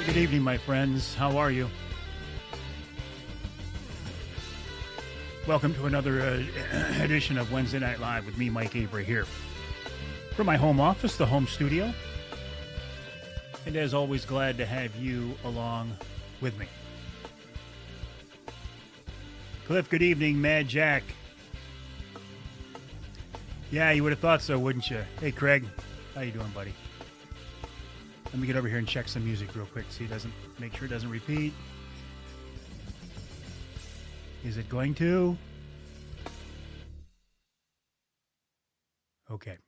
Good evening, my friends. How are you? Welcome to another edition of Wednesday Night Live with me, Mike Avery, here from my home office, the home studio. And as always, glad to have you along with me. Cliff, good evening. Mad Jack. Yeah, you would have thought so, wouldn't you? Hey, Craig. How you doing, buddy? Let me get over here and check some music real quick. See, make sure it doesn't repeat. Is it going to? Okay.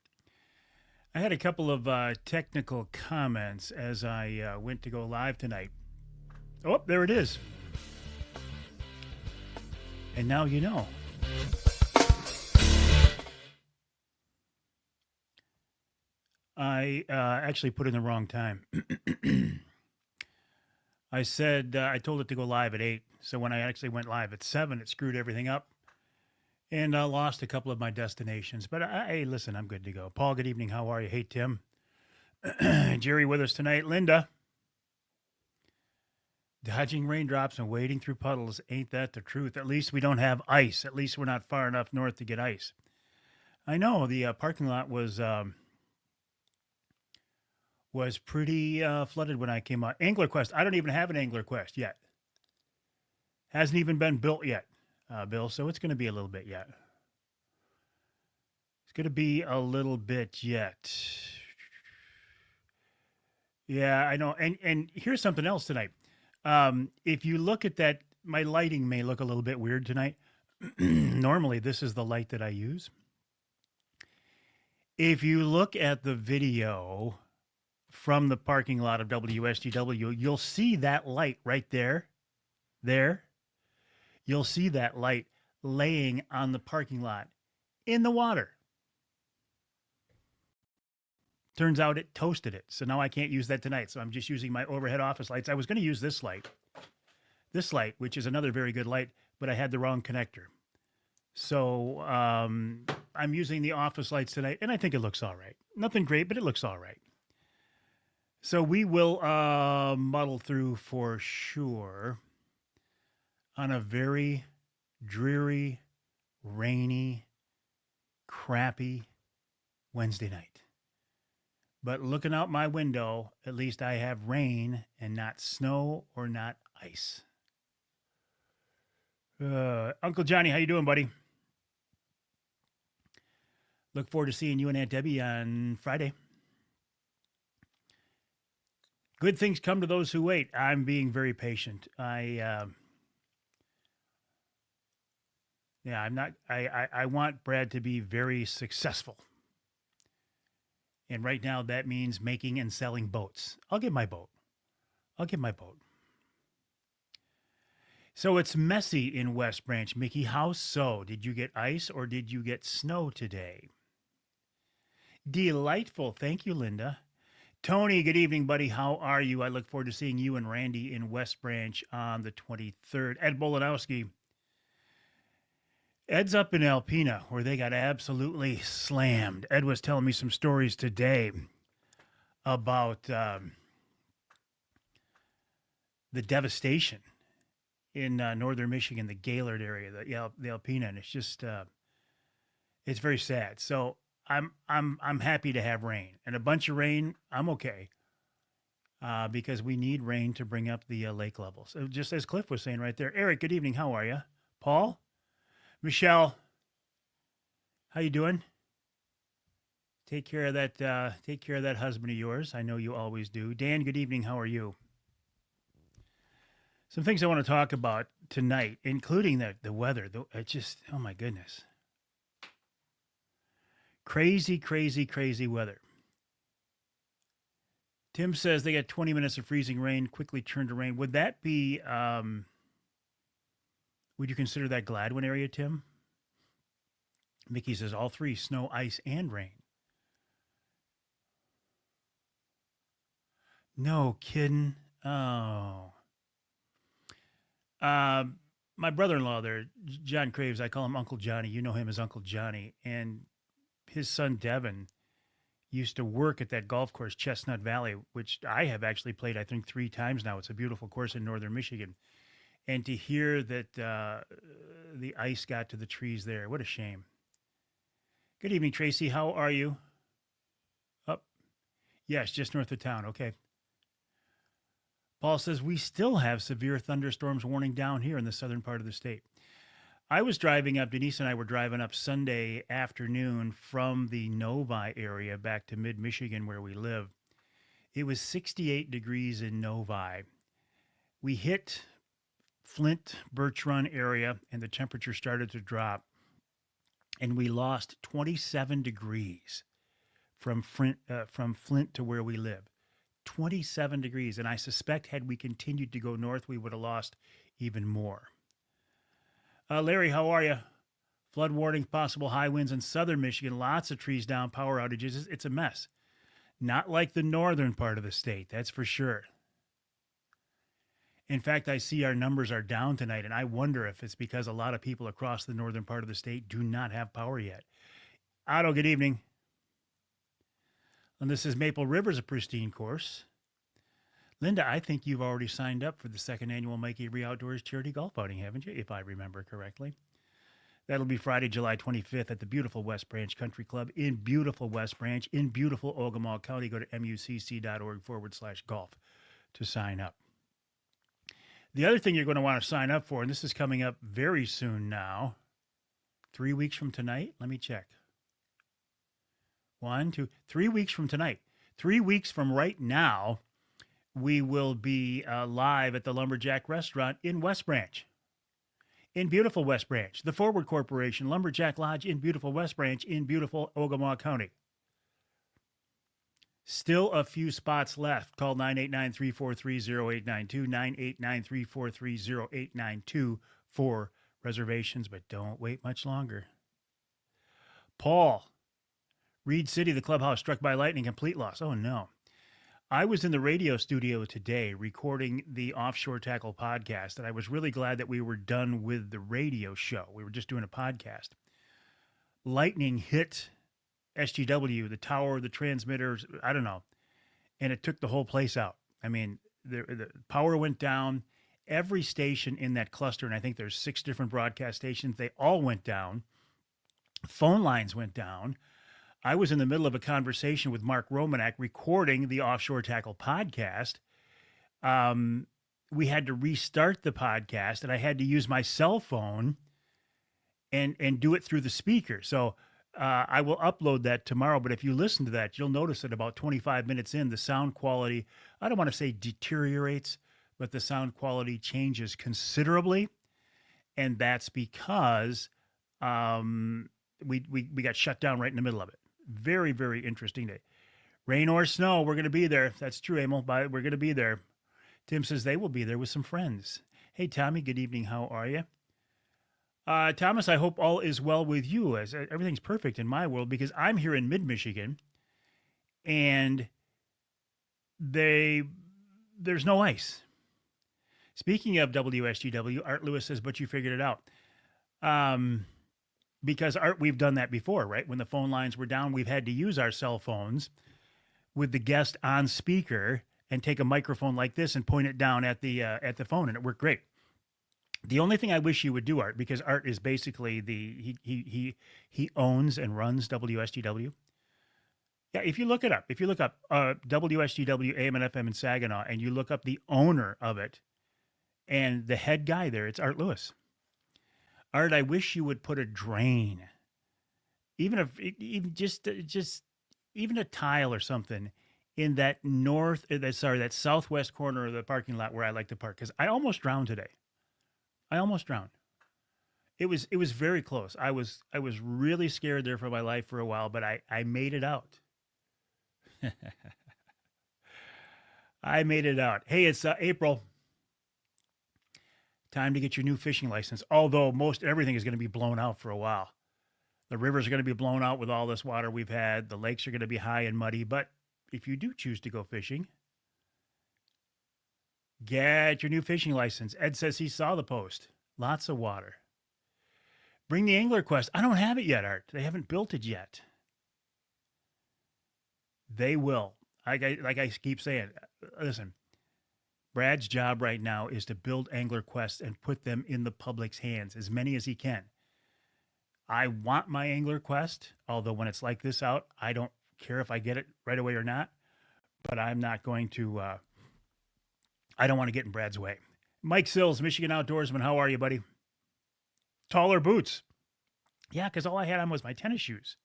I had a couple of technical comments as I went to go live tonight. Oh, there it is. And now you know. I actually put in the wrong time. I said, I told it to go live at 8. So when I actually went live at 7, it screwed everything up. And I lost a couple of my destinations. But hey, listen, I'm good to go. Paul, good evening. How are you? Hey, Tim. Jerry with us tonight. Linda. Dodging raindrops and wading through puddles. Ain't that the truth? At least we don't have ice. At least we're not far enough north to get ice. I know the parking lot was pretty flooded when I came out. Angler Quest. I don't even have an Angler Quest yet. Hasn't even been built yet, Bill. So it's going to be a little bit yet. It's going to be a little bit yet. Yeah, I know. And here's something else tonight. If you look at that, my lighting may look a little bit weird tonight. Normally, this is the light that I use. If you look at the video from the parking lot of WSGW, you'll see that light right there. There. You'll see that light laying on the parking lot in the water. Turns out it toasted it. So now I can't use that tonight. So I'm just using my overhead office lights. I was going to use this light, which is another very good light, but I had the wrong connector. So I'm using the office lights tonight, and I think it looks all right. Nothing great, but it looks all right. So we will muddle through for sure on a very dreary, rainy, crappy Wednesday night. But looking out my window, at least I have rain and not snow or not ice. Uncle Johnny, how you doing, buddy? Look forward to seeing you and Aunt Debbie on Friday. Good things come to those who wait. I'm being very patient. I want Brad to be very successful. And right now, that means making and selling boats. I'll get my boat. So it's messy in West Branch. Mickey, how so? Did you get ice or did you get snow today? Delightful. Thank you, Linda. Tony, good evening, buddy. How are you? I look forward to seeing you and Randy in West Branch on the 23rd. Ed Bolanowski. Ed's up in Alpena, where they got absolutely slammed. Ed was telling me some stories today about the devastation in northern Michigan, the Gaylord area, the Alpena, and it's just it's very sad. So I'm happy to have rain, and a bunch of rain. I'm okay because we need rain to bring up the lake levels. Just as Cliff was saying right there. Eric, good evening. How are you? Paul? Michelle, how you doing? Take care of that. Take care of that husband of yours. I know you always do. Dan, good evening. How are you? Some things I want to talk about tonight, including the weather. It's just, oh my goodness, crazy, crazy, crazy weather. Tim says they got 20 minutes of freezing rain, quickly turned to rain. Would that be? Would you consider that Gladwin area, Tim? Mickey says all three, snow, ice, and rain. No kidding. Oh. My brother-in-law there, John Craves, I call him Uncle Johnny. You know him as Uncle Johnny. And his son, Devin, used to work at that golf course, Chestnut Valley, which I have actually played, I think, 3 times now. It's a beautiful course in northern Michigan. And to hear that the ice got to the trees there, what a shame. Good evening, Tracy. How are you? Up. Yes, just north of town. Okay. Paul says, we still have severe thunderstorms warning down here in the southern part of the state. I was driving up, Denise and I were driving up Sunday afternoon from the Novi area back to mid-Michigan where we live. It was 68 degrees in Novi. We hit Flint, Birch Run area, and the temperature started to drop. And we lost 27 degrees from Flint to where we live. 27 degrees. And I suspect had we continued to go north, we would have lost even more. Larry, how are you? Flood warning, possible high winds in southern Michigan, lots of trees down, power outages. It's a mess. Not like the northern part of the state, that's for sure. In fact, I see our numbers are down tonight, and I wonder if it's because a lot of people across the northern part of the state do not have power yet. Otto, good evening. And this is Maple River's a pristine course. Linda, I think you've already signed up for the second annual Mike Avery Outdoors charity golf outing, haven't you? If I remember correctly. That'll be Friday, July 25th at the beautiful West Branch Country Club in beautiful West Branch in beautiful Ogemaw County. Go to mucc.org/golf to sign up. The other thing you're going to want to sign up for, and this is coming up very soon now, 3 weeks from tonight. Let me check. 1, 2, 3 weeks from tonight. 3 weeks from right now, we will be live at the Lumberjack Restaurant in West Branch. In beautiful West Branch. The Forward Corporation, Lumberjack Lodge in beautiful West Branch in beautiful Ogemaw County. Still a few spots left. Call 989-343-0892, 989-343-0892 for reservations, but don't wait much longer. Paul, Reed City, the clubhouse struck by lightning, complete loss. Oh, no. I was in the radio studio today recording the Offshore Tackle podcast, and I was really glad that we were done with the radio show. We were just doing a podcast. Lightning hit SGW, the tower, the transmitters, I don't know, and it took the whole place out. I mean, the power went down. Every station in that cluster, and I think there's 6 different broadcast stations, they all went down. Phone lines went down. I was in the middle of a conversation with Mark Romanek recording the Offshore Tackle podcast. We had to restart the podcast, and I had to use my cell phone and do it through the speaker. So I will upload that tomorrow, but if you listen to that, you'll notice that about 25 minutes in, the sound quality, I don't want to say deteriorates, but the sound quality changes considerably. And that's because we got shut down right in the middle of it. Very, very interesting day. Rain or snow, we're going to be there. That's true, Emil. We're going to be there. Tim says they will be there with some friends. Hey, Tommy, good evening. How are you? Thomas, I hope all is well with you. As everything's perfect in my world because I'm here in mid-Michigan, and there's no ice. Speaking of WSGW, Art Lewis says, but you figured it out. Because Art, we've done that before, right? When the phone lines were down, we've had to use our cell phones with the guest on speaker and take a microphone like this and point it down at the phone, and it worked great. The only thing I wish you would do, Art, because Art is basically he owns and runs WSGW. Yeah, if you look up WSGW AM and FM in Saginaw, and you look up the owner of it and the head guy there, it's Art Lewis. Art, I wish you would put a drain, even a tile or something in that southwest corner of the parking lot where I like to park, because I almost drowned today. It was very close. I was really scared there for my life for a while, but I made it out. I made it out. Hey, it's April. Time to get your new fishing license, although most everything is going to be blown out for a while. The rivers are going to be blown out with all this water we've had. The lakes are going to be high and muddy, but if you do choose to go fishing, get your new fishing license. Ed says he saw the post. Lots of water. Bring the Angler Quest. I don't have it yet, Art. They haven't built it yet. They will. Like I keep saying, listen, Brad's job right now is to build Angler Quests and put them in the public's hands, as many as he can. I want my Angler Quest, although when it's like this out, I don't care if I get it right away or not. But I'm not going to. I don't want to get in Brad's way. Mike Sills, Michigan Outdoorsman, how are you, buddy? Taller boots. Yeah, because all I had on was my tennis shoes.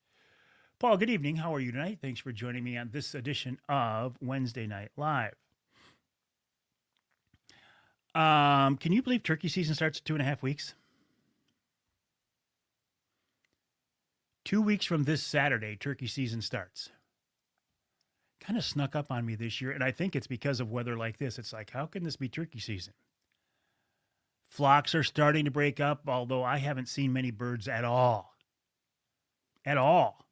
Paul, good evening. How are you tonight? Thanks for joining me on this edition of Wednesday Night Live. Can you believe turkey season starts in 2.5 weeks? 2 weeks from this Saturday, turkey season starts. Kind of snuck up on me this year, and I think it's because of weather like this. It's like, how can this be turkey season? Flocks are starting to break up, although I haven't seen many birds at all. At all.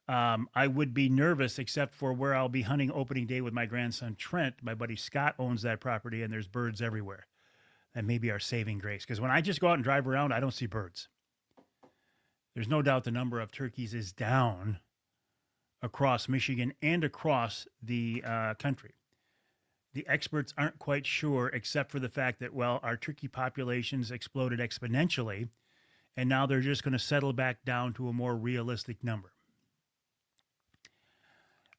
I would be nervous, except for where I'll be hunting opening day with my grandson Trent. My buddy Scott owns that property, and there's birds everywhere. That may be our saving grace, because when I just go out and drive around, I don't see birds. There's no doubt the number of turkeys is down across Michigan and across the country. The experts aren't quite sure, except for the fact that, well, our turkey populations exploded exponentially, and now they're just going to settle back down to a more realistic number.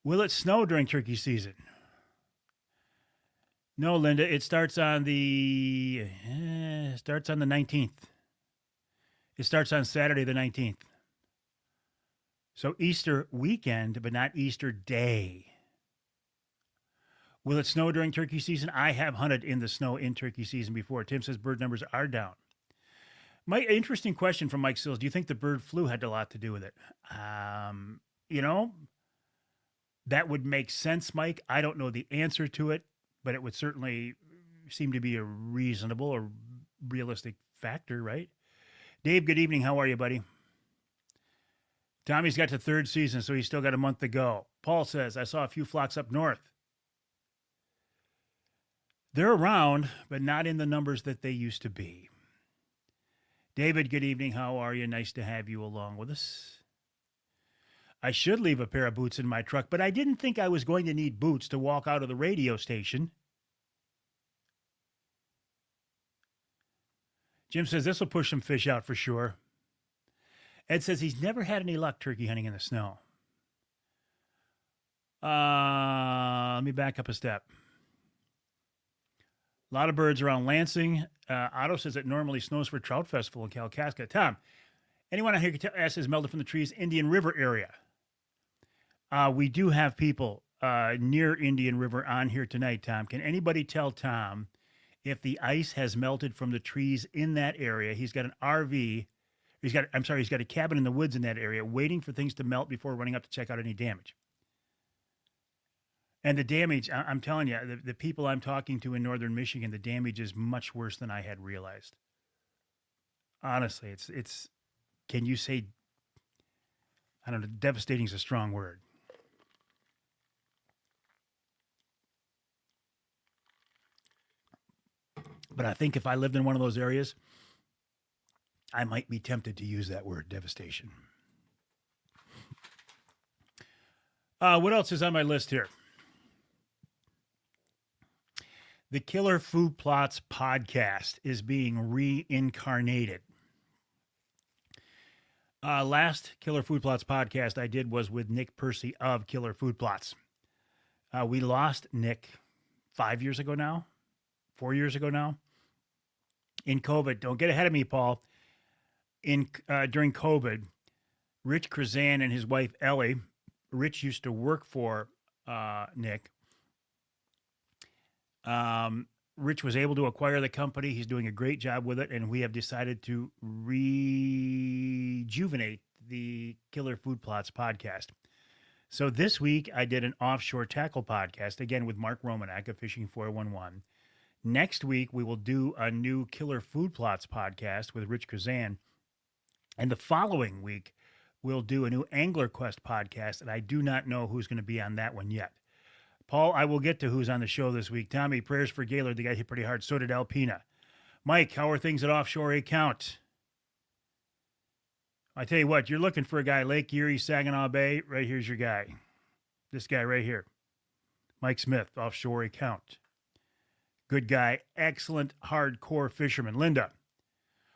Will it snow during turkey season? No, Linda. It starts on the 19th. It starts on Saturday the 19th. So Easter weekend, but not Easter day. Will it snow during turkey season? I have hunted in the snow in turkey season before. Tim says bird numbers are down. Interesting question from Mike Sills. Do you think the bird flu had a lot to do with it? That would make sense, Mike. I don't know the answer to it, but it would certainly seem to be a reasonable or realistic factor, right? Dave, good evening. How are you, buddy? Tommy's got to third season, so he's still got a month to go. Paul says, I saw a few flocks up north. They're around, but not in the numbers that they used to be. David, good evening. How are you? Nice to have you along with us. I should leave a pair of boots in my truck, but I didn't think I was going to need boots to walk out of the radio station. Jim says this will push some fish out for sure. Ed says he's never had any luck turkey hunting in the snow. Let me back up a step. A lot of birds around Lansing. Otto says it normally snows for Trout Festival in Kalkaska. Tom, anyone out here can ask is melted from the trees, Indian River area. We do have people near Indian River on here tonight, Tom. Can anybody tell Tom if the ice has melted from the trees in that area? He's got an RV. He's got a cabin in the woods in that area waiting for things to melt before running up to check out any damage. And the damage, I'm telling you, the people I'm talking to in northern Michigan, the damage is much worse than I had realized. Honestly, it's can you say, I don't know, devastating is a strong word. But I think if I lived in one of those areas, I might be tempted to use that word, devastation. What else is on my list here? The Killer Food Plots podcast is being reincarnated. Last Killer Food Plots podcast I did was with Nick Percy of Killer Food Plots. We lost Nick 4 years ago now, in COVID. Don't get ahead of me, Paul. During COVID, Rich Krazan and his wife Ellie, Rich used to work for Nick. Rich was able to acquire the company. He's doing a great job with it, and we have decided to rejuvenate the Killer Food Plots podcast. So this week, I did an offshore tackle podcast, again with Mark Romanak of Fishing 411. Next week, we will do a new Killer Food Plots podcast with Rich Kazan. And the following week, we'll do a new Angler Quest podcast, and I do not know who's going to be on that one yet. Paul, I will get to who's on the show this week. Tommy, prayers for Gaylord. The guy hit pretty hard. So did Alpina. Mike, how are things at Offshore Account? I tell you what, you're looking for a guy, Lake Erie, Saginaw Bay. Right here's your guy. This guy right here, Mike Smith, offshore account. Good guy, excellent hardcore fisherman. Linda,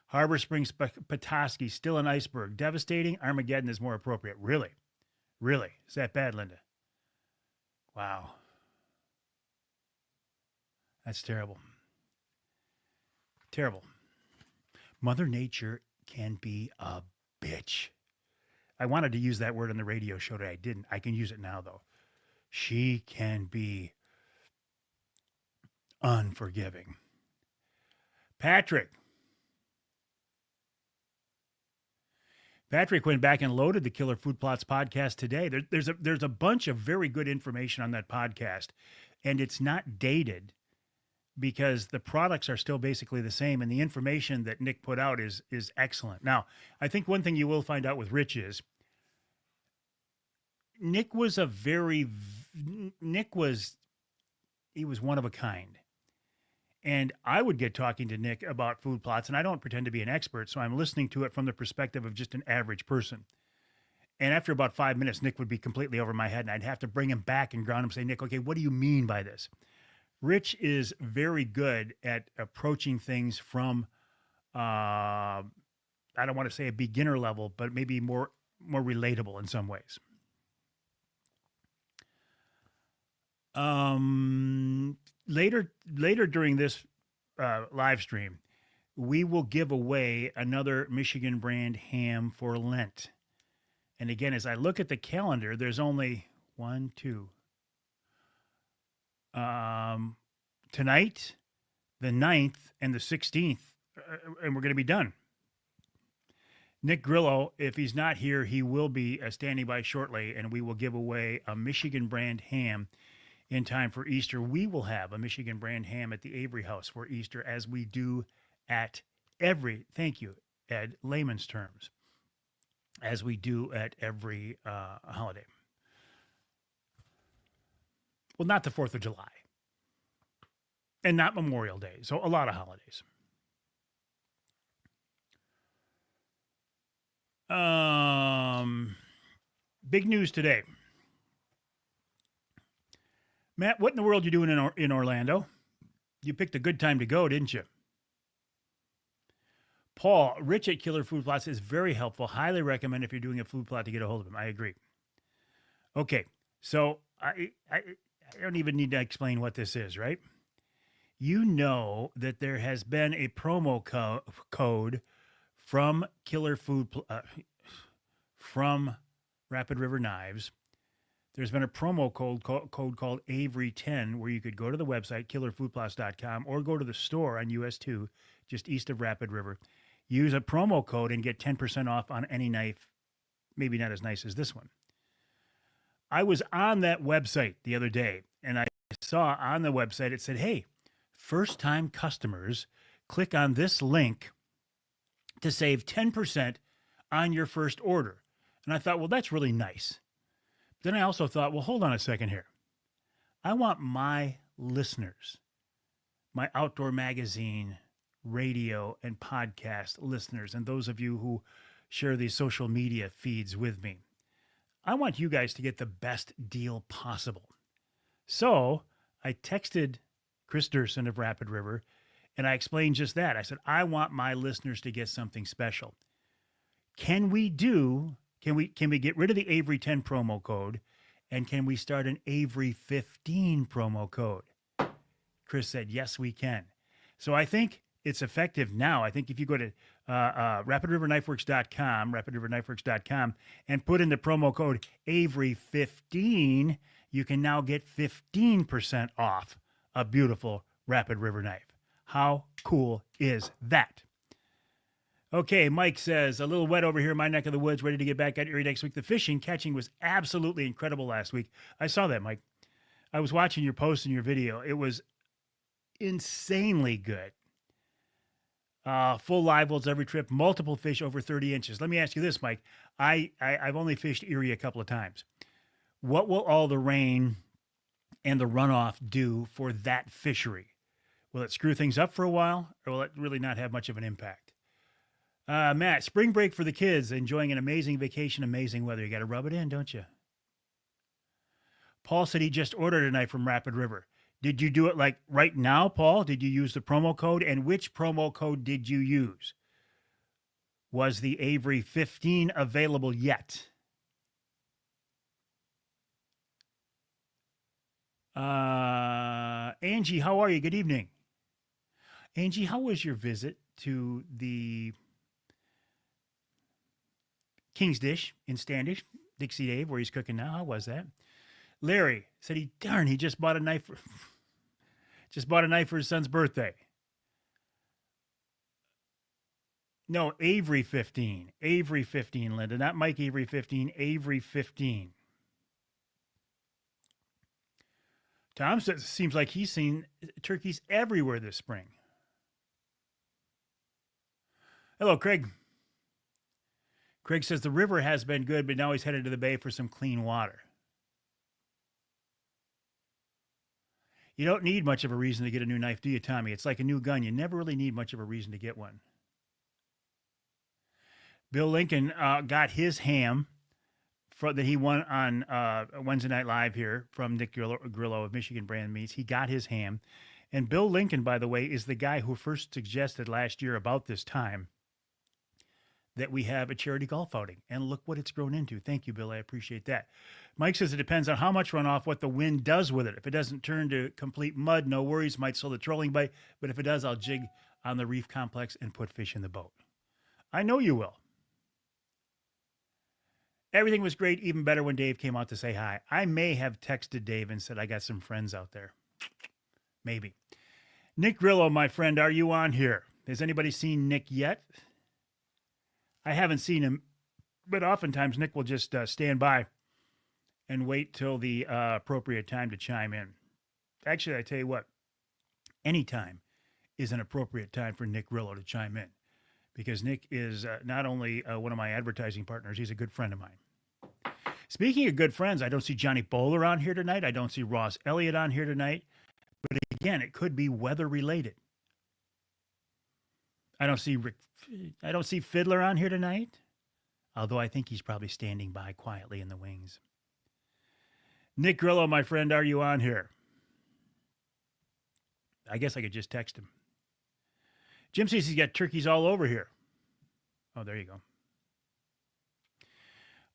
Harbor Springs, Petoskey, still an iceberg. Devastating. Armageddon is more appropriate. Really? Really? Is that bad, Linda? Wow. That's terrible. Terrible. Mother Nature can be a bitch. I wanted to use that word on the radio show today. I didn't. I can use it now, though. She can be unforgiving. Patrick went back and loaded the Killer Food Plots podcast today. There's a bunch of very good information on that podcast, and it's not dated because the products are still basically the same, and the information that Nick put out is excellent. Now, I think one thing you will find out with Rich is Nick was he was one of a kind. And I would get talking to Nick about food plots, and I don't pretend to be an expert, so I'm listening to it from the perspective of just an average person. And after about 5 minutes, Nick would be completely over my head, and I'd have to bring him back and ground him and say, Nick, okay, what do you mean by this? Rich is very good at approaching things from, I don't want to say a beginner level, but maybe more relatable in some ways. Later during this live stream, we will give away another Michigan brand ham for Lent. And again, as I look at the calendar, there's only tonight, the 9th, and the 16th, and we're going to be done. Nick Grillo, if he's not here, he will be standing by shortly, and we will give away a Michigan brand ham in time for Easter. We will have a Michigan brand ham at the Avery House for Easter, as we do at thank you, Ed, layman's terms, as we do at every holiday. Well, not the 4th of July and not Memorial Day. So a lot of holidays. Big news today. Matt, what in the world are you doing in Orlando? You picked a good time to go, didn't you? Paul, Rich at Killer Food Plots is very helpful. Highly recommend if you're doing a food plot to get a hold of him. I agree. Okay, so I don't even need to explain what this is, right? You know that there has been a promo code from from Rapid River Knives. There's been a promo code called Avery10, where you could go to the website, killerfoodplots.com, or go to the store on US 2, just east of Rapid River. Use a promo code and get 10% off on any knife, maybe not as nice as this one. I was on that website the other day, and I saw on the website, it said, hey, first-time customers, click on this link to save 10% on your first order. And I thought, well, that's really nice. Then I also thought, well, hold on a second here. I want my listeners, my outdoor magazine, radio, and podcast listeners, and those of you who share these social media feeds with me, I want you guys to get the best deal possible. So I texted Chris Durson of Rapid River, and I explained just that. I said, I want my listeners to get something special. Can we get rid of the Avery 10 promo code, and can we start an Avery 15 promo code? Chris said, yes, we can. So I think it's effective now. I think if you go to rapidriverknifeworks.com, and put in the promo code Avery 15, you can now get 15% off a beautiful Rapid River knife. How cool is that? Okay, Mike says, a little wet over here in my neck of the woods, ready to get back at Erie next week. The catching was absolutely incredible last week. I saw that, Mike. I was watching your post and your video. It was insanely good. Full live welds every trip, multiple fish over 30 inches. Let me ask you this, Mike. I've only fished Erie a couple of times. What will all the rain and the runoff do for that fishery? Will it screw things up for a while, or will it really not have much of an impact? Matt, spring break for the kids, enjoying an amazing vacation, amazing weather. You got to rub it in, don't you? Paul said he just ordered a knife from Rapid River. Did you do it like right now, Paul? Did you use the promo code? And which promo code did you use? Was the Avery 15 available yet? Angie, how are you? Good evening. Angie, how was your visit to the King's Dish in Standish, Dixie Dave, where he's cooking now? How was that? Larry said he just bought a knife for his son's birthday. No, Avery 15. Avery 15, Linda. Not Mike Avery 15. Avery 15. Tom says, seems like he's seen turkeys everywhere this spring. Hello, Craig. Craig says the river has been good, but now he's headed to the bay for some clean water. You don't need much of a reason to get a new knife, do you, Tommy? It's like a new gun. You never really need much of a reason to get one. Bill Lincoln got his ham that he won on Wednesday Night Live here from Nick Grillo of Michigan Brand Meats. He got his ham. And Bill Lincoln, by the way, is the guy who first suggested last year about this time that we have a charity golf outing. And look what it's grown into. Thank you, Bill. I appreciate that. Mike says it depends on how much runoff, what the wind does with it. If it doesn't turn to complete mud, no worries. Might slow the trolling bite. But if it does, I'll jig on the reef complex and put fish in the boat. I know you will. Everything was great, even better when Dave came out to say hi. I may have texted Dave and said, I got some friends out there. Maybe. Nick Grillo, my friend, are you on here? Has anybody seen Nick yet? I haven't seen him, but oftentimes Nick will just stand by and wait till the appropriate time to chime in. Actually, I tell you what, any time is an appropriate time for Nick Grillo to chime in, because Nick is not only one of my advertising partners, he's a good friend of mine. Speaking of good friends, I don't see Johnny Bowler on here tonight. I don't see Ross Elliott on here tonight. But again, it could be weather related. I don't see Fiddler on here tonight, although I think he's probably standing by quietly in the wings. Nick Grillo, my friend, are you on here? I guess I could just text him. Jim says he's got turkeys all over here. Oh, there you go.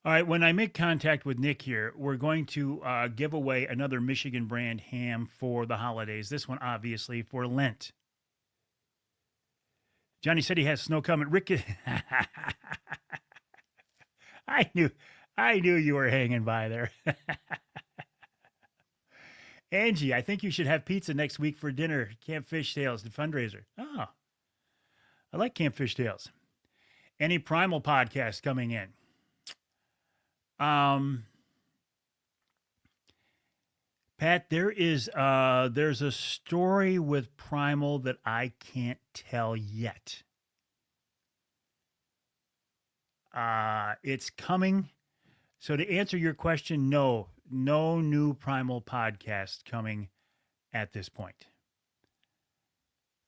All right, when I make contact with Nick here, we're going to give away another Michigan brand ham for the holidays. This one, obviously, for Lent. Johnny said he has snow coming. Rick, I knew you were hanging by there. Angie, I think you should have pizza next week for dinner. Camp Fish Tales, the fundraiser. Oh, I like Camp Fish Tales. Any Primal podcast coming in? Pat, there's a story with Primal that I can't tell yet. It's coming. So to answer your question, no new Primal podcast coming at this point.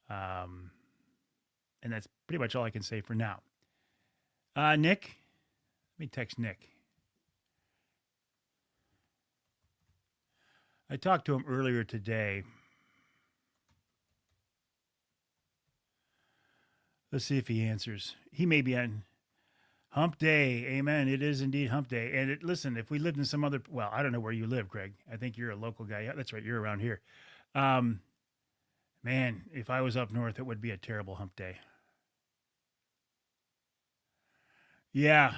And that's pretty much all I can say for now. Nick, let me text Nick. I talked to him earlier today. Let's see if he answers. He may be on Hump Day. Amen. It is indeed Hump Day. And listen, if we lived in some other, well, I don't know where you live, Greg. I think you're a local guy. Yeah, that's right. You're around here. Man, if I was up north, it would be a terrible Hump Day. Yeah.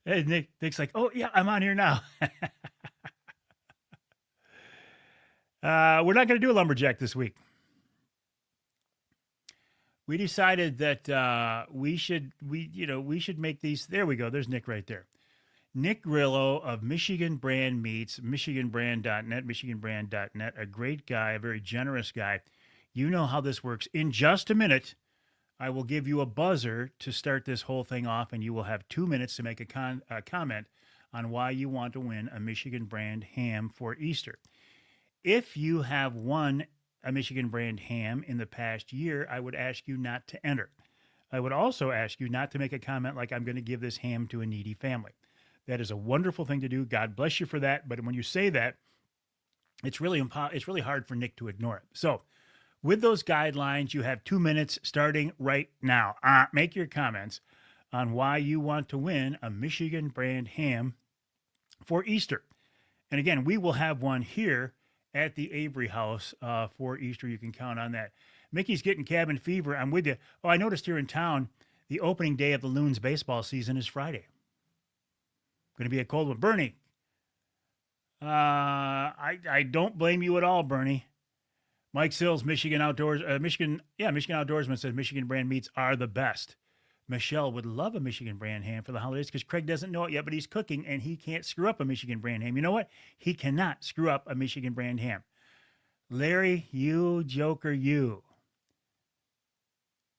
Hey, Nick's like, oh, yeah, I'm on here now. We're not going to do a lumberjack this week. We decided that we should make these. There we go. There's Nick right there. Nick Grillo of Michigan Brand Meats, michiganbrand.net, michiganbrand.net, a great guy, a very generous guy. You know how this works. In just a minute, I will give you a buzzer to start this whole thing off, and you will have 2 minutes to make a comment on why you want to win a Michigan brand ham for Easter. If you have won a Michigan brand ham in the past year, I would ask you not to enter. I would also ask you not to make a comment like, I'm going to give this ham to a needy family. That is a wonderful thing to do. God bless you for that. But when you say that, it's really hard for Nick to ignore it. So with those guidelines, you have 2 minutes starting right now. Make your comments on why you want to win a Michigan brand ham for Easter. And again, we will have one here at the Avery House for Easter. You can count on that. Mickey's getting cabin fever. I'm with you. Oh, I noticed here in town, the opening day of the Loons baseball season is Friday. Going to be a cold one. Bernie, I don't blame you at all, Bernie. Mike Sills, Michigan Outdoorsman says Michigan brand meats are the best. Michelle would love a Michigan brand ham for the holidays because Craig doesn't know it yet, but he's cooking and he can't screw up a Michigan brand ham. You know what? He cannot screw up a Michigan brand ham. Larry, you joker, you.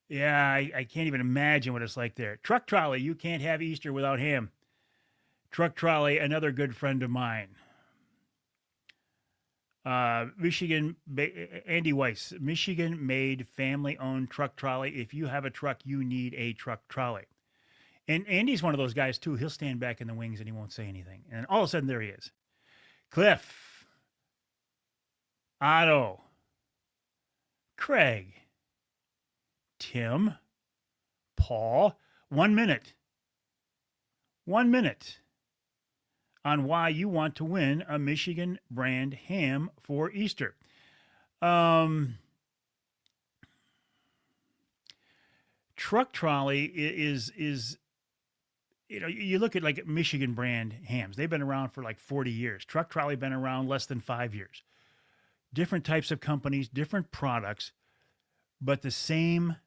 Yeah, I can't even imagine what it's like there. Truck Trolley, you can't have Easter without ham. Truck Trolley, another good friend of mine. Andy Weiss, Michigan-made, family-owned truck trolley. If you have a truck, you need a truck trolley. And Andy's one of those guys, too. He'll stand back in the wings and he won't say anything. And all of a sudden, there he is. Cliff, Otto, Craig, Tim, Paul. 1 minute. 1 minute on why you want to win a Michigan brand ham for Easter. Truck Trolley is you look at like Michigan brand hams. They've been around for like 40 years. Truck Trolley been around less than 5 years. Different types of companies, different products, but the same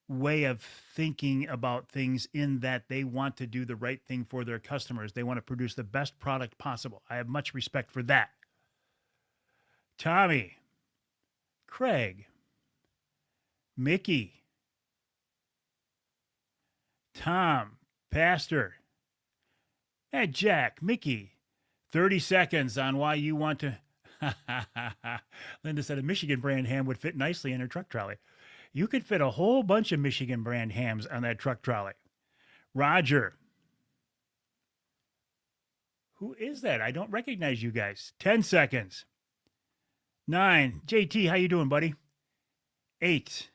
way of thinking about things in that they want to do the right thing for their customers. They want to produce the best product possible. I have much respect for that. Tommy, Craig, Mickey, Tom, Pastor, and Jack, Mickey, 30 seconds on why you want to. Linda said a Michigan brand ham would fit nicely in her truck trolley. You could fit a whole bunch of Michigan brand hams on that truck trolley. Roger. Who is that? I don't recognize you guys. 10 seconds. 9. JT, how you doing, buddy? 8.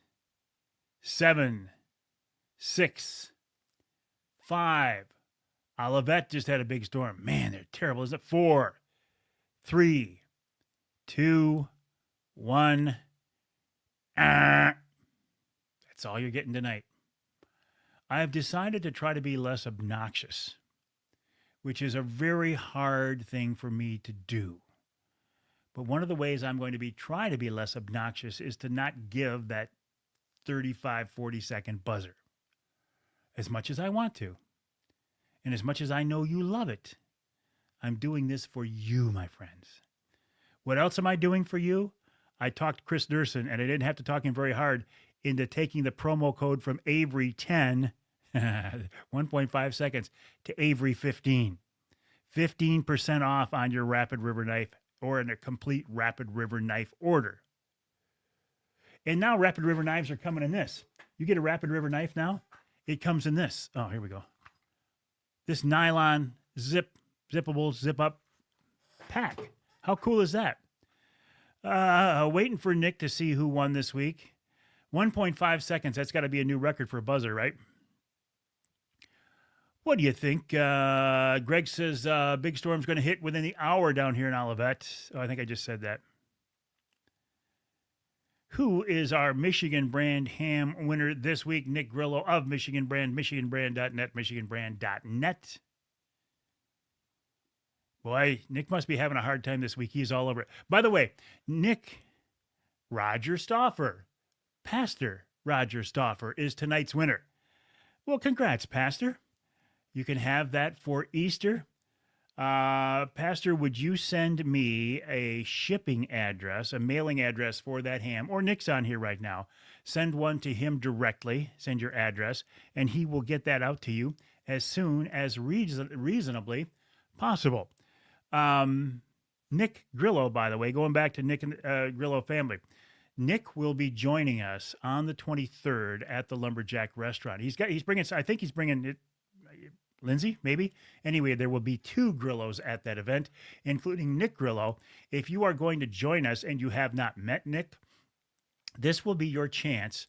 7. 6. 5. Olivet just had a big storm. Man, they're terrible. Is it 4, 3, 2, 1. That's all you're getting tonight. I have decided to try to be less obnoxious, which is a very hard thing for me to do. But one of the ways I'm going to try to be less obnoxious is to not give that 35, 40-second buzzer. As much as I want to, and as much as I know you love it, I'm doing this for you, my friends. What else am I doing for you? I talked Chris Durson, and I didn't have to talk him very hard, into taking the promo code from Avery 10, 1.5 seconds, to Avery 15. 15% off on your Rapid River knife or in a complete Rapid River knife order. And now Rapid River knives are coming in this. You get a Rapid River knife now, it comes in this. Oh, here we go. This nylon zippable, zip-up pack. How cool is that? Waiting for Nick to see who won this week. 1.5 seconds. That's got to be a new record for a buzzer, right? What do you think? Greg says big storm's going to hit within the hour down here in Olivet. Oh, I think I just said that. Who is our Michigan brand ham winner this week? Nick Grillo of Michigan Brand, michiganbrand.net, michiganbrand.net. Boy, Nick must be having a hard time this week. He's all over it. By the way, Nick Roger Stauffer, Pastor Roger Stauffer, is tonight's winner. Well, congrats, Pastor. You can have that for Easter. Pastor, would you send me a shipping address, a mailing address for that ham? Or Nick's on here right now. Send one to him directly. Send your address, and he will get that out to you as soon as reasonably possible. Nick Grillo, by the way, going back to Nick and Grillo family. Nick will be joining us on the 23rd at the Lumberjack Restaurant. He's bringing, I think he's bringing it, Lindsay, maybe. Anyway, there will be 2 Grillos at that event, including Nick Grillo. If you are going to join us and you have not met Nick, this will be your chance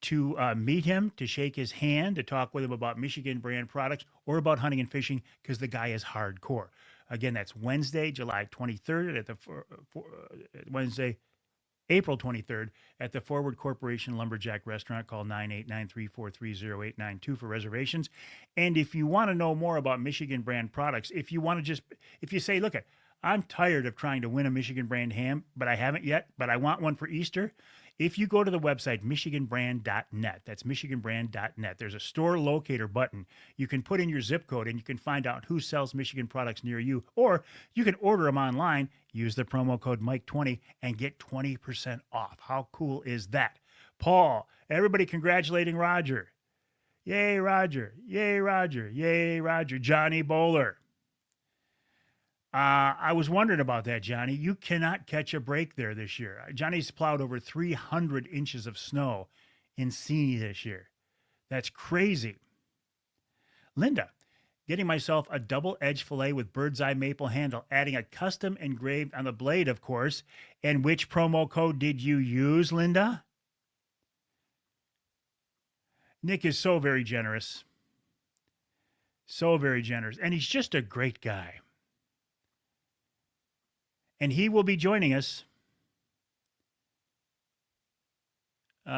to meet him, to shake his hand, to talk with him about Michigan brand products or about hunting and fishing, because the guy is hardcore. Again, that's Wednesday, July 23rd at the Wednesday, April 23rd at the Forward Corporation Lumberjack Restaurant. Call 989-343-0892 for reservations. And if you want to know more about Michigan brand products, if you say, look, I'm tired of trying to win a Michigan brand ham, but I haven't yet, but I want one for Easter. If you go to the website, michiganbrand.net, that's michiganbrand.net, there's a store locator button. You can put in your zip code and you can find out who sells Michigan products near you, or you can order them online, use the promo code Mike20 and get 20% off. How cool is that? Paul, everybody congratulating Roger. Yay, Roger. Yay, Roger. Yay, Roger. Johnny Bowler. I was wondering about that, Johnny. You cannot catch a break there this year. Johnny's plowed over 300 inches of snow in Seney this year. That's crazy. Linda, getting myself a double-edged fillet with bird's eye maple handle, adding a custom engraved on the blade, of course. And which promo code did you use, Linda? Nick is so very generous. So very generous. And he's just a great guy. And he will be joining us. What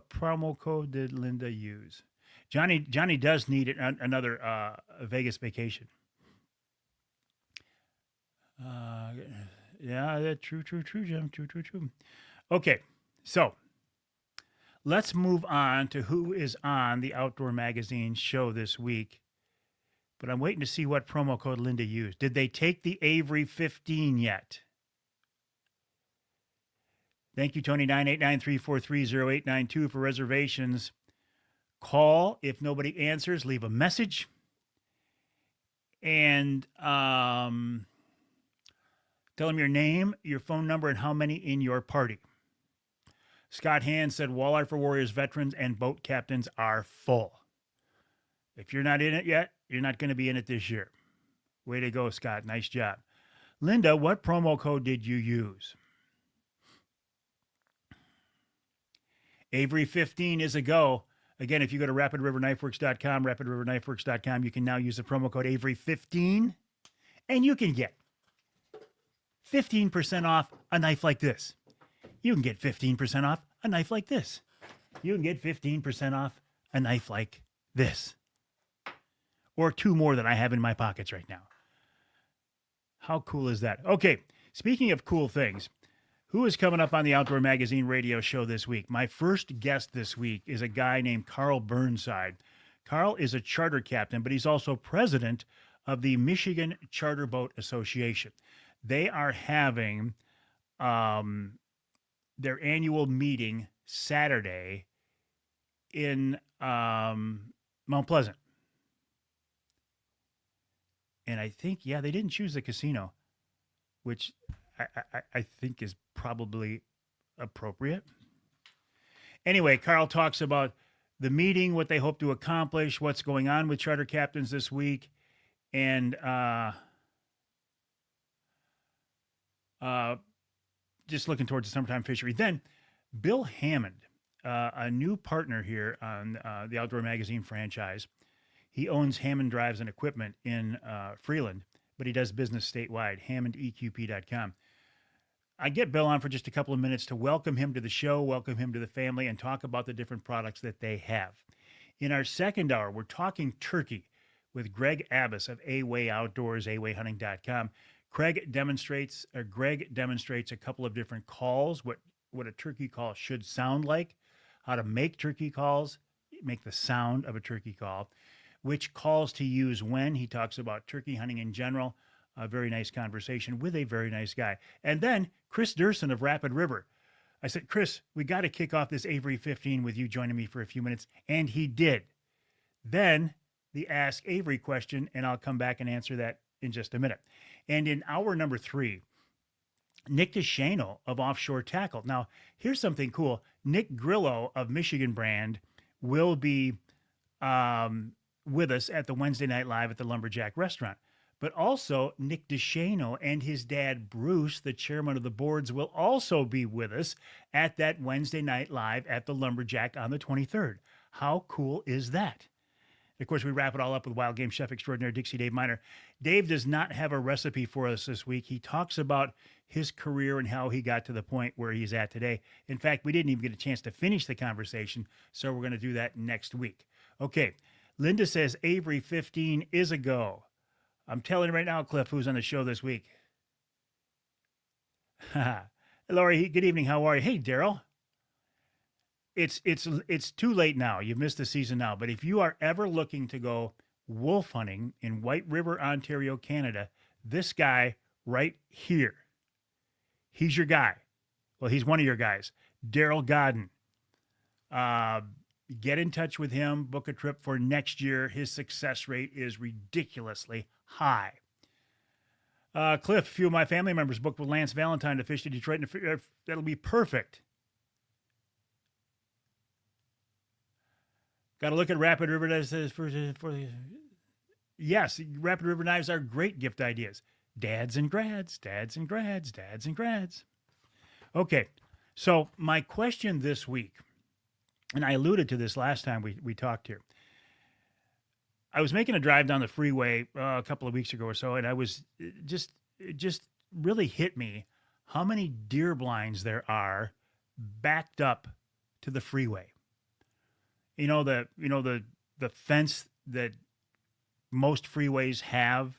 promo code did Linda use? Johnny does need another Vegas vacation. Yeah, true, Jim. True. Okay, so let's move on to who is on the Outdoor Magazine show this week. But I'm waiting to see what promo code Linda used. Did they take the Avery 15 yet? Thank you, Tony. 989-343-0892 for reservations. Call. If nobody answers, leave a message. And tell them your name, your phone number, and how many in your party. Scott Hand said Walleye for Warriors veterans and boat captains are full. If you're not in it yet, you're not going to be in it this year. Way to go, Scott. Nice job. Linda, what promo code did you use? Avery 15 is a go. Again, if you go to rapidriverknifeworks.com, you can now use the promo code Avery 15, and you can get 15% off a knife like this. You can get 15% off a knife like this. You can get 15% off a knife like this. Or 2 more that I have in my pockets right now. How cool is that? Okay, speaking of cool things, who is coming up on the Outdoor Magazine radio show this week? My first guest this week is a guy named Carl Burnside. Carl is a charter captain, but he's also president of the Michigan Charter Boat Association. They are having their annual meeting Saturday in Mount Pleasant. And I think, they didn't choose the casino, which I think is probably appropriate. Anyway, Carl talks about the meeting, what they hope to accomplish, what's going on with charter captains this week, and just looking towards the summertime fishery. Then Bill Hammond, a new partner here on the Outdoor Magazine franchise. He owns Hammond Drives and Equipment in Freeland, but he does business statewide, HammondEQP.com. I get Bill on for just a couple of minutes to welcome him to the show, welcome him to the family, and talk about the different products that they have. In our second hour, we're talking turkey with Greg Abbas of A-Way Outdoors, awayhunting.com. Greg demonstrates a couple of different calls, what a turkey call should sound like, how to make turkey calls, make the sound of a turkey call, which calls to use when. He talks about turkey hunting in general. A very nice conversation with a very nice guy. And then Chris Durson of Rapid River. I said, Chris, we got to kick off this Avery 15 with you joining me for a few minutes. And he did. Then the Ask Avery question, and I'll come back and answer that in just a minute. And in hour number 3, Nick DeShano of Offshore Tackle. Now, here's something cool. Nick Grillo of Michigan Brand will be with us at the Wednesday Night Live at the Lumberjack Restaurant. But also, Nick DeShano and his dad, Bruce, the chairman of the boards, will also be with us at that Wednesday Night Live at the Lumberjack on the 23rd. How cool is that? Of course, we wrap it all up with Wild Game Chef Extraordinaire Dixie Dave Miner. Dave does not have a recipe for us this week. He talks about his career and how he got to the point where he's at today. In fact, we didn't even get a chance to finish the conversation, so we're going to do that next week. Okay, Linda says Avery 15 is a go. I'm telling you right now, Cliff, who's on the show this week. Lori, good evening. How are you? Hey, Daryl. It's too late now. You've missed the season now. But if you are ever looking to go wolf hunting in White River, Ontario, Canada, this guy right here, he's your guy. Well, he's one of your guys, Daryl Godden. Get in touch with him. Book a trip for next year. His success rate is ridiculously high. Cliff, a few of my family members booked with Lance Valentine to fish to Detroit. And that'll be perfect. Got to look at Rapid River Knives yes, Rapid River Knives are great gift ideas. Dads and grads. Okay, so my question this week, and I alluded to this last time we talked here. I was making a drive down the freeway a couple of weeks ago or so, and I was it just really hit me how many deer blinds there are backed up to the freeway. The fence that most freeways have,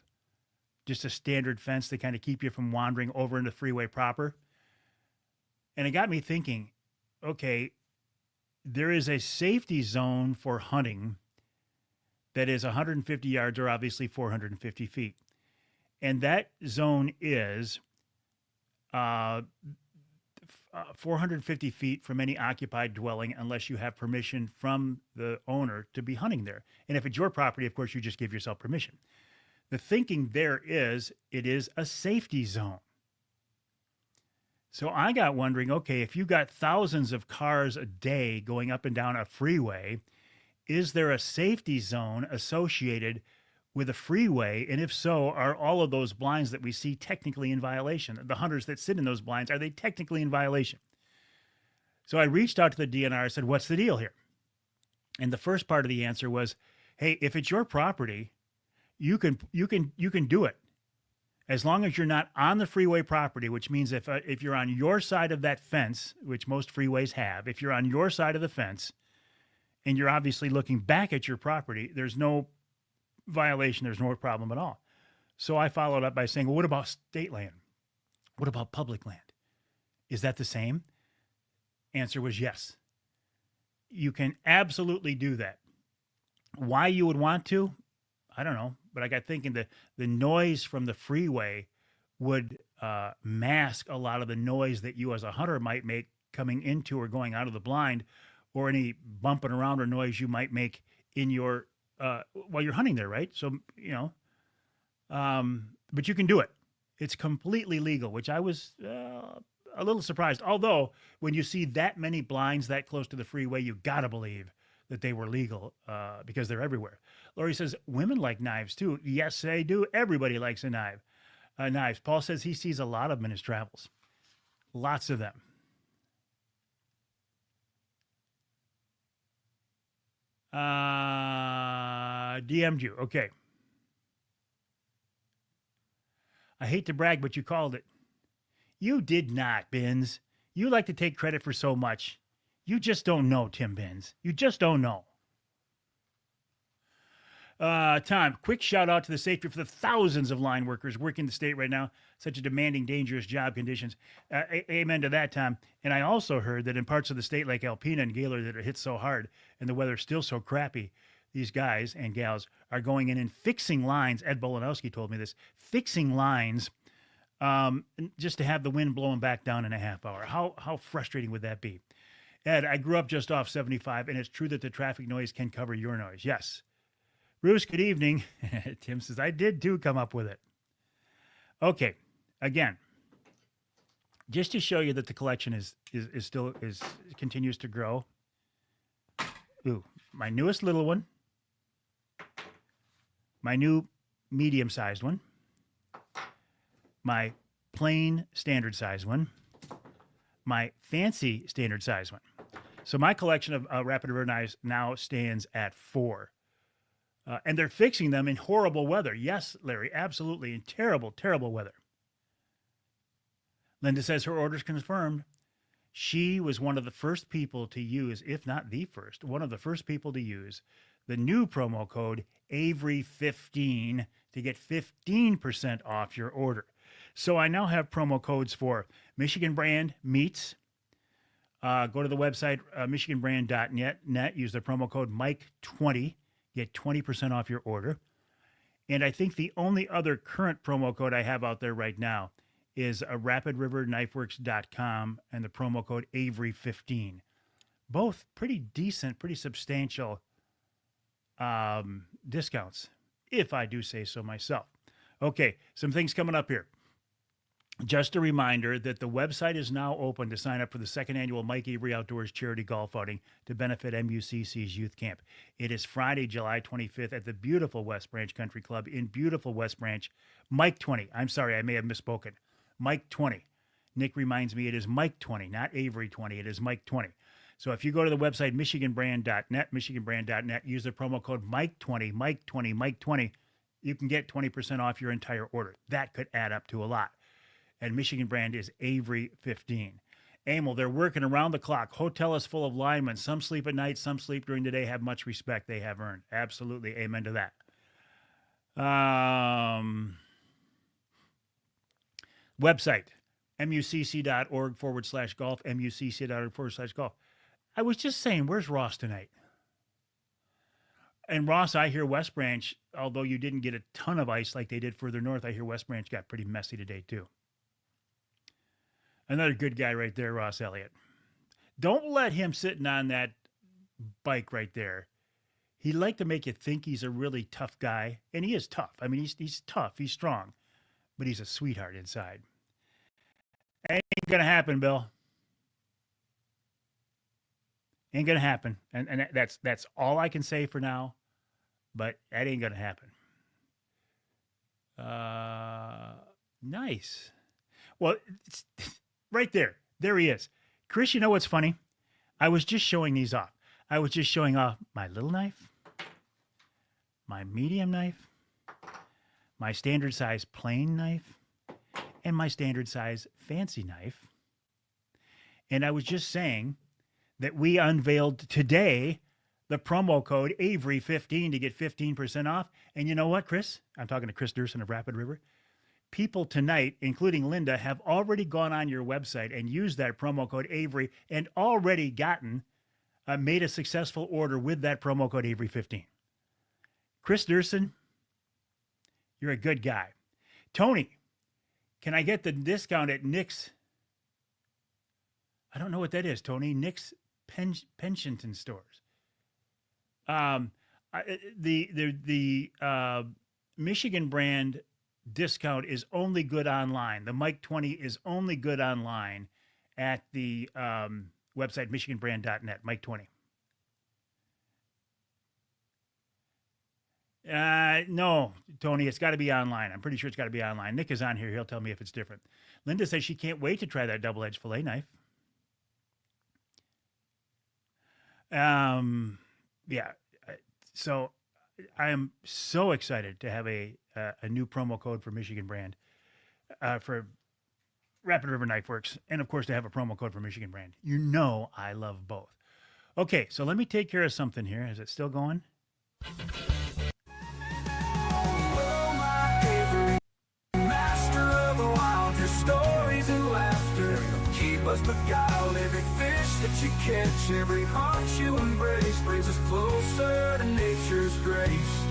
just a standard fence to kind of keep you from wandering over into the freeway proper. And it got me thinking, okay, there is a safety zone for hunting that is 150 yards or obviously 450 feet. And that zone is 450 feet from any occupied dwelling unless you have permission from the owner to be hunting there. And if it's your property, of course, you just give yourself permission. The thinking there is it is a safety zone. So I got wondering, okay, if you got thousands of cars a day going up and down a freeway, is there a safety zone associated with a freeway? And if so, are all of those blinds that we see technically in violation? The hunters that sit in those blinds, are they technically in violation? So I reached out to the DNR. I said, what's the deal here? And the first part of the answer was, hey, if it's your property, you can do it. As long as you're not on the freeway property, which means if you're on your side of that fence, which most freeways have, if you're on your side of the fence and you're obviously looking back at your property, there's no violation, there's no problem at all. So I followed up by saying, well, what about state land? What about public land? Is that the same? Answer was yes. You can absolutely do that. Why you would want to, I don't know, but I got thinking that the noise from the freeway would mask a lot of the noise that you as a hunter might make coming into or going out of the blind, or any bumping around or noise you might make in your while you're hunting there, right? So, but you can do it. It's completely legal, which I was a little surprised. Although, when you see that many blinds that close to the freeway, you got to believe that they were legal because they're everywhere. Lori says, women like knives too. Yes, they do. Everybody likes a knife. Knives. Paul says he sees a lot of them in his travels. Lots of them. DM'd you. Okay. I hate to brag, but you called it. You did not, Binns. You like to take credit for so much. You just don't know, Tim Binns. You just don't know. Tom, quick shout out to the safety for the thousands of line workers working the state right now. Such a demanding, dangerous job conditions. Amen to that, Tom. And I also heard that in parts of the state like Alpena and Gaylord that are hit so hard and the weather's still so crappy, these guys and gals are going in and fixing lines. Ed Bolanowski told me this. Fixing lines just to have the wind blowing back down in a half hour. How frustrating would that be? Ed, I grew up just off 75, and it's true that the traffic noise can cover your noise. Yes. Bruce, good evening. Tim says, I did too come up with it. Okay, again, just to show you that the collection is still continues to grow. Ooh, my newest little one, my new medium-sized one, my plain standard size one, my fancy standard size one. So my collection of Rapid River knives now stands at 4. And they're fixing them in horrible weather. Yes, Larry, absolutely, in terrible, terrible weather. Linda says her order's confirmed. She was one of the first people to use, if not the first, one of the first people to use the new promo code Avery15 to get 15% off your order. So I now have promo codes for Michigan Brand Meats. Go to the website, michiganbrand.net, use the promo code Mike20, get 20% off your order. And I think the only other current promo code I have out there right now is rapidriverknifeworks.com and the promo code Avery15. Both pretty decent, pretty substantial discounts, if I do say so myself. Okay, some things coming up here. Just a reminder that the website is now open to sign up for the second annual Mike Avery Outdoors Charity Golf Outing to benefit MUCC's Youth Camp. It is Friday, July 25th at the beautiful West Branch Country Club in beautiful West Branch. Mike 20. I'm sorry, I may have misspoken. Mike 20. Nick reminds me it is Mike 20, not Avery 20. It is Mike 20. So if you go to the website, michiganbrand.net, use the promo code Mike20, Mike20, Mike20, you can get 20% off your entire order. That could add up to a lot. And Michigan Brand is Avery15. Emil, they're working around the clock. Hotel is full of linemen. Some sleep at night, some sleep during the day, have much respect they have earned. Absolutely. Amen to that. Website, mucc.org/golf, mucc.org/golf. I was just saying, where's Ross tonight? And Ross, I hear West Branch, although you didn't get a ton of ice like they did further north, I hear West Branch got pretty messy today too. Another good guy right there, Ross Elliott. Don't let him sitting on that bike right there. He'd like to make you think he's a really tough guy, and he is tough. I mean, he's tough, he's strong, but he's a sweetheart inside. Ain't gonna happen, Bill. Ain't gonna happen, and that's all I can say for now. But that ain't gonna happen. Nice. Well, it's right there. There he is. Chris, you know what's funny? I was just showing these off. I was just showing off my little knife, my medium knife, my standard size plain knife, and my standard size fancy knife. And I was just saying that we unveiled today the promo code Avery15 to get 15% off. And you know what, Chris? I'm talking to Chris Durson of Rapid River. People tonight, including Linda, have already gone on your website and used that promo code Avery and already made a successful order with that promo code Avery15. Chris Durson, you're a good guy. Tony, can I get the discount at Nick's? I don't know what that is, Tony. Nick's Pensionton stores. The Michigan Brand discount is only good online. The Mike 20 is only good online at the website michiganbrand.net. Mike 20. No, Tony, it's got to be online. I'm pretty sure it's got to be online. Nick is on here. He'll tell me if it's different. Linda says she can't wait to try that double-edged fillet knife. Yeah. So I am so excited to have a new promo code for Michigan Brand, for Rapid River Knife Works, and of course to have a promo code for Michigan Brand. You know I love both. Okay, so let me take care of something here. Is it still going? Beguiled every fish that you catch, every heart you embrace brings us closer to nature's grace.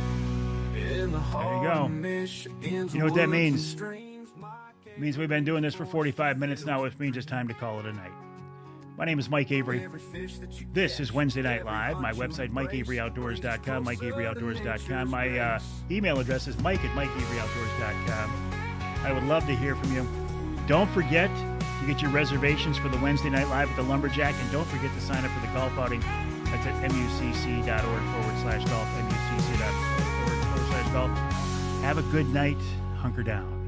In the heart of Michigan's, you know what that means? It means we've been doing this for 45 minutes now, which means it's time to call it a night. My name is Mike Avery. This is Wednesday Night Live. My website, MikeAveryOutdoors.com, MikeAveryOutdoors.com. My email address is Mike@MikeAveryOutdoors.com. I would love to hear from you. Don't forget, You get your reservations for the Wednesday Night Live at the Lumberjack, and don't forget to sign up for the golf outing. That's at mucc.org/golf, mucc.org/golf. Have a good night. Hunker down.